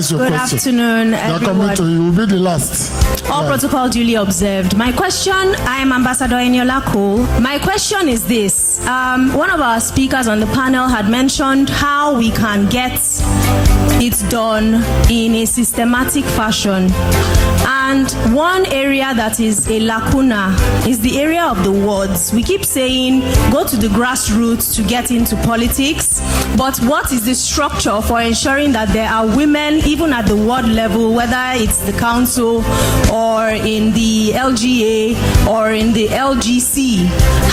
Ask your Good question. afternoon, They're coming everyone. to you. You'll be the last. All protocol duly observed. My question, I am Ambassador Eniola Cole. My question is this. One of our speakers on the panel had mentioned how we can get it done in a systematic fashion. And one area that is a lacuna is the area of the wards. We keep saying go to the grassroots to get into politics, but what is the structure for ensuring that there are women even at the ward level, whether it's the council or in the LGA or in the LGC?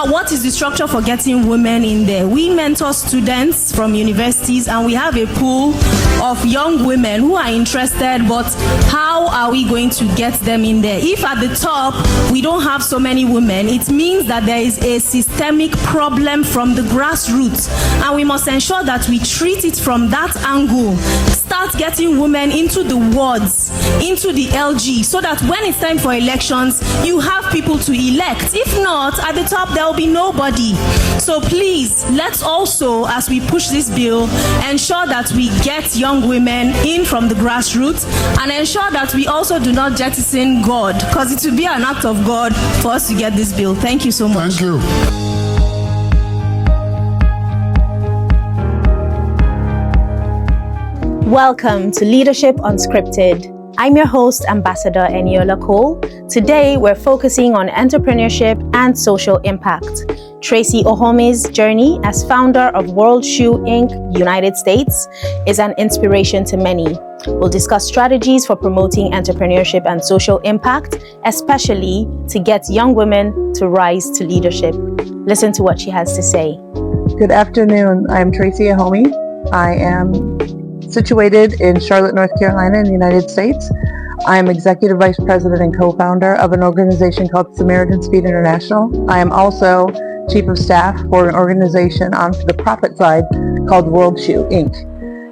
What is the structure for getting women in there? We mentor students from universities and we have a pool of young women who are interested, but how are we going to get them in there? If at the top we don't have so many women, it means that there is a systemic problem from the grassroots, and we must ensure that we treat it from that angle. Start getting women into the wards, into the LG, so that when it's time for elections, you have people to elect. If not, at the top there will be nobody. So please, let's also, as we push this bill, ensure that we get young women in from the grassroots, and ensure that we also do not jettison God, because it will be an act of God for us to get this bill. Thank you so much. Thank you. Welcome to Leadership Unscripted. I'm your host, Ambassador Eniola Cole. Today, we're focusing on entrepreneurship and social impact. Tracie Ohonme's journey as founder of World Shoe Inc. United States is an inspiration to many. We'll discuss strategies for promoting entrepreneurship and social impact, especially to get young women to rise to leadership. Listen to what she has to say. Good afternoon. I'm Tracie Ohonme. I am situated in Charlotte, North Carolina in the United States. I am Executive Vice President and co-founder of an organization called Samaritans International. I am also Chief of Staff for an organization on the profit side called World Shoe Inc.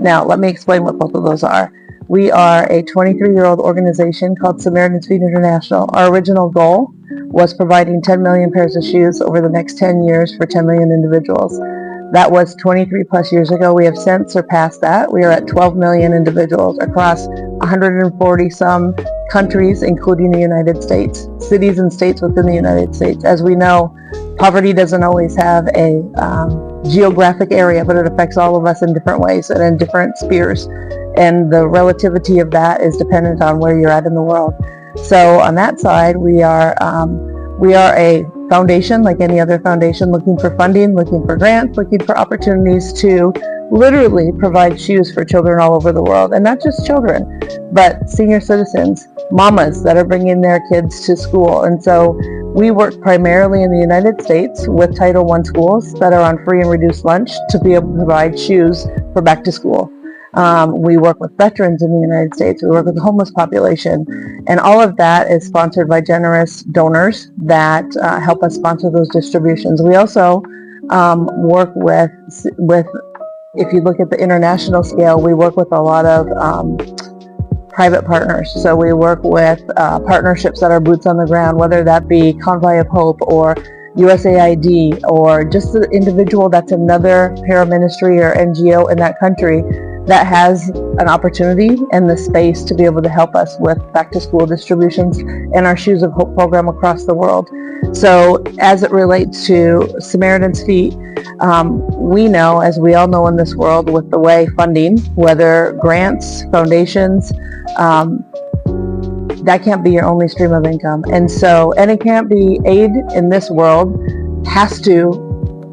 Now, let me explain what both of those are. We are a 23-year-old organization called Samaritans International. Our original goal was providing 10 million pairs of shoes over the next 10 years for 10 million individuals. That was 23 plus years ago. We have since surpassed that. We are at 12 million individuals across 140 some countries, including the United States, cities and states within the United States. As we know, poverty doesn't always have a geographic area, but it affects all of us in different ways and in different spheres. And the relativity of that is dependent on where you're at in the world. So on that side, we are a foundation like any other foundation, looking for funding, looking for grants, looking for opportunities to literally provide shoes for children all over the world. And not just children, but senior citizens, mamas that are bringing their kids to school. And so we work primarily in the United States with Title I schools that are on free and reduced lunch to be able to provide shoes for back to school. We work with veterans in the United States. We work with the homeless population. And all of that is sponsored by generous donors that help us sponsor those distributions. We also work with, if you look at the international scale, we work with a lot of private partners. So we work with partnerships that are boots on the ground, whether that be Convoy of Hope or USAID or just the individual that's another paraministry or NGO in that country that has an opportunity and the space to be able to help us with back to school distributions and our Shoes of Hope program across the world. So as it relates to Samaritan's Feet, we know, as we all know in this world, with the way funding, whether grants, foundations, that can't be your only stream of income. And it can't be aid in this world has to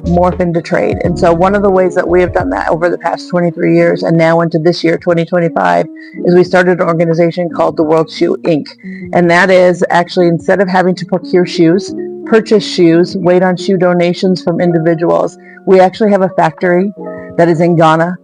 morph into trade. And so one of the ways that we have done that over the past 23 years and now into this year, 2025, is we started an organization called the World Shoe Inc. And that is actually, instead of having to procure shoes, purchase shoes, wait on shoe donations from individuals, we actually have a factory that is in Ghana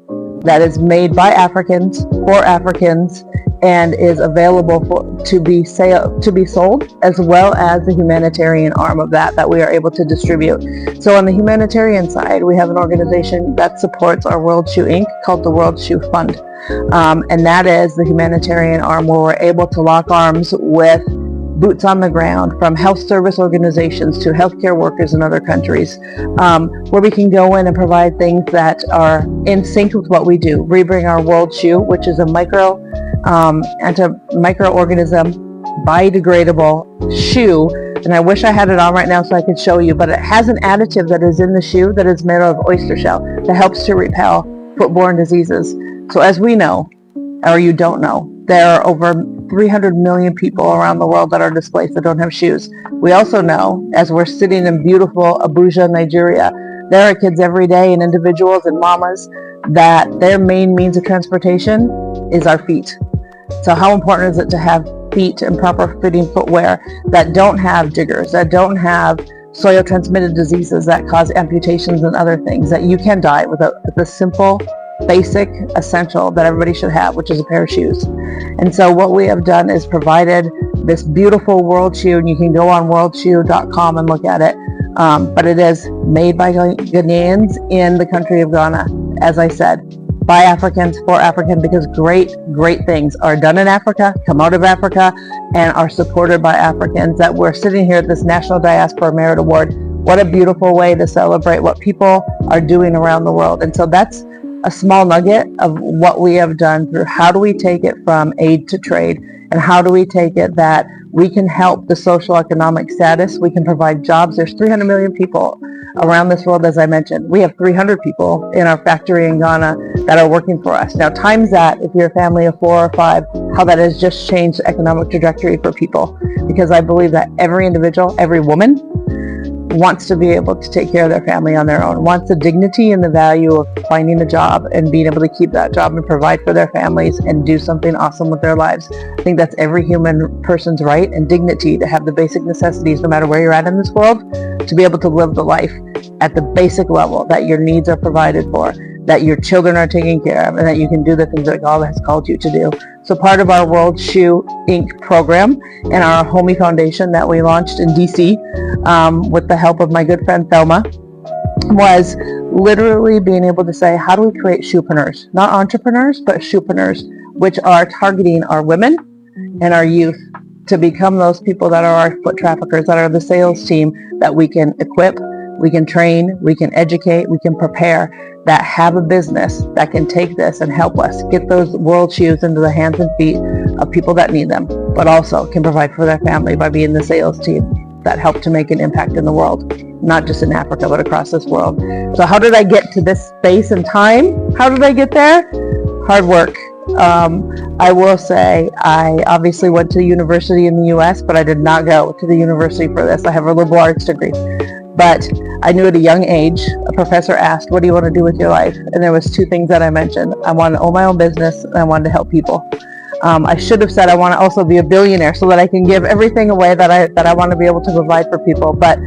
that is made by Africans for Africans and is available to be sold, as well as the humanitarian arm of that we are able to distribute. So on the humanitarian side, we have an organization that supports our World Shoe Inc. called the World Shoe Fund. And that is the humanitarian arm where we're able to lock arms with boots on the ground, from health service organizations to healthcare workers in other countries, where we can go in and provide things that are in sync with what we do. We bring our World Shoe, which is a microorganism biodegradable shoe, and I wish I had it on right now so I could show you, but it has an additive that is in the shoe that is made out of oyster shell that helps to repel foodborne diseases. So as we know, or you don't know, there are over 300 million people around the world that are displaced that don't have shoes. We also know, as we're sitting in beautiful Abuja, Nigeria, there are kids every day and individuals and mamas that their main means of transportation is our feet. So how important is it to have feet and proper fitting footwear that don't have jiggers, that don't have soil transmitted diseases that cause amputations and other things, that you can die with a simple, basic, essential that everybody should have, which is a pair of shoes. And so what we have done is provided this beautiful World Shoe, and you can go on worldshoe.com and look at it. But it is made by Ghanaians in the country of Ghana, as I said, by Africans, for African, because great things are done in Africa, come out of Africa, and are supported by Africans, that we're sitting here at this National Diaspora Merit Award. What a beautiful way to celebrate what people are doing around the world. And so that's a small nugget of what we have done through how do we take it from aid to trade, and how do we take it that we can help the social economic status, we can provide jobs. There's 300 million people around this world, as I mentioned. We have 300 people in our factory in Ghana that are working for us. Now times that, if you're a family of 4 or 5, how that has just changed the economic trajectory for people, because I believe that every individual, every woman, wants to be able to take care of their family on their own, wants the dignity and the value of finding a job and being able to keep that job and provide for their families and do something awesome with their lives. I think that's every human person's right and dignity, to have the basic necessities, no matter where you're at in this world, to be able to live the life at the basic level, that your needs are provided for, that your children are taken care of, and that you can do the things that God has called you to do. So part of our World Shoe Inc. program and our Ohonme Foundation that we launched in DC with the help of my good friend Thelma, was literally being able to say, how do we create shoepreneurs? Not entrepreneurs, but shoepreneurs, which are targeting our women and our youth to become those people that are our foot traffickers, that are the sales team that we can equip, we can train, we can educate, we can prepare, that have a business that can take this and help us get those World Shoes into the hands and feet of people that need them, but also can provide for their family by being the sales team that help to make an impact in the world, not just in Africa, but across this world. So how did I get to this space and time? How did I get there? Hard work. I will say I obviously went to university in the US, but I did not go to the university for this. I have a liberal arts degree. But I knew at a young age, a professor asked, what do you want to do with your life? And there was 2 things that I mentioned. I wanted to own my own business, and I wanted to help people. I should have said I want to also be a billionaire so that I can give everything away that I want to be able to provide for people. But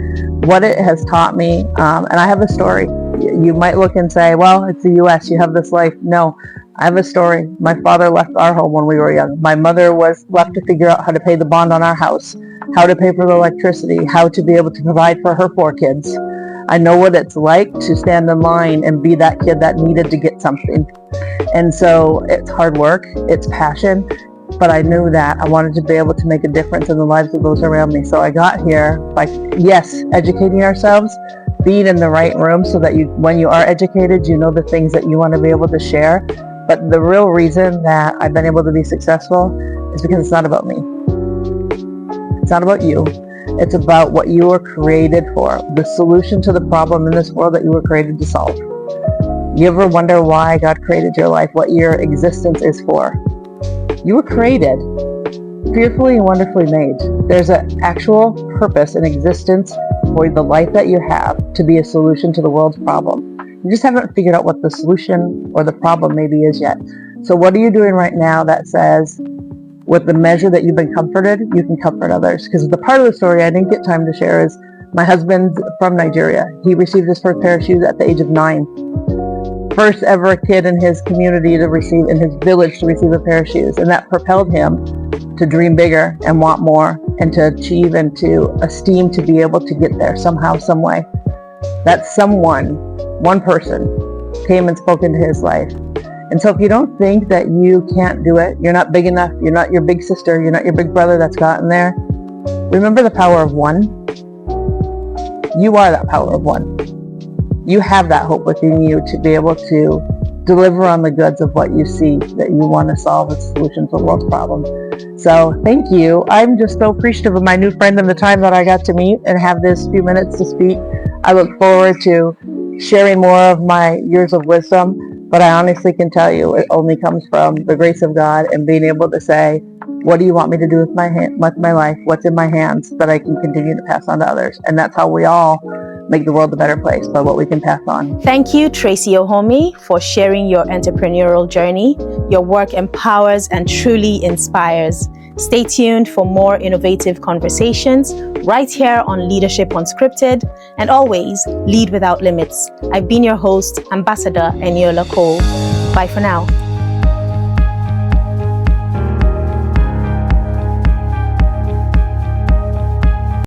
what it has taught me, and I have a story. You might look and say, well, it's the US, you have this life. No, I have a story. My father left our home when we were young. My mother was left to figure out how to pay the bond on our house, how to pay for the electricity, how to be able to provide for her 4 kids. I know what it's like to stand in line and be that kid that needed to get something. And so it's hard work, it's passion, but I knew that I wanted to be able to make a difference in the lives of those around me. So I got here by, yes, educating ourselves, being in the right room so that when you are educated, you know the things that you want to be able to share. But the real reason that I've been able to be successful is because it's not about me. It's not about you. It's about what you were created for, the solution to the problem in this world that you were created to solve. You ever wonder why God created your life, what your existence is for? You were created, fearfully and wonderfully made. There's an actual purpose and existence for the life that you have to be a solution to the world's problem. You just haven't figured out what the solution or the problem maybe is yet. So what are you doing right now that says, with the measure that you've been comforted, you can comfort others? Because the part of the story I didn't get time to share is my husband's from Nigeria. He received his first pair of shoes at the age of 9. First ever kid in his community to receive, in his village, to receive a pair of shoes. And that propelled him to dream bigger and want more and to achieve and to esteem to be able to get there somehow, some way. That someone, one person, came and spoke into his life. And so if you don't think that you can't do it, you're not big enough, you're not your big sister, you're not your big brother that's gotten there, Remember the power of one? You are that power of one. You have that hope within you to be able to deliver on the goods of what you see that you want to solve as solutions to the world's problems. So thank you. I'm just so appreciative of my new friend and the time that I got to meet and have this few minutes to speak. I look forward to sharing more of my years of wisdom, but I honestly can tell you it only comes from the grace of God and being able to say, what do you want me to do with my life? What's in my hands that I can continue to pass on to others? And that's how we all make the world a better place, by what we can pass on. Thank you, Tracie Ohonme, for sharing your entrepreneurial journey. Your work empowers and truly inspires. Stay tuned for more innovative conversations right here on Leadership Unscripted, and always lead without limits. I've been your host, Ambassador Eniola Cole. Bye for now.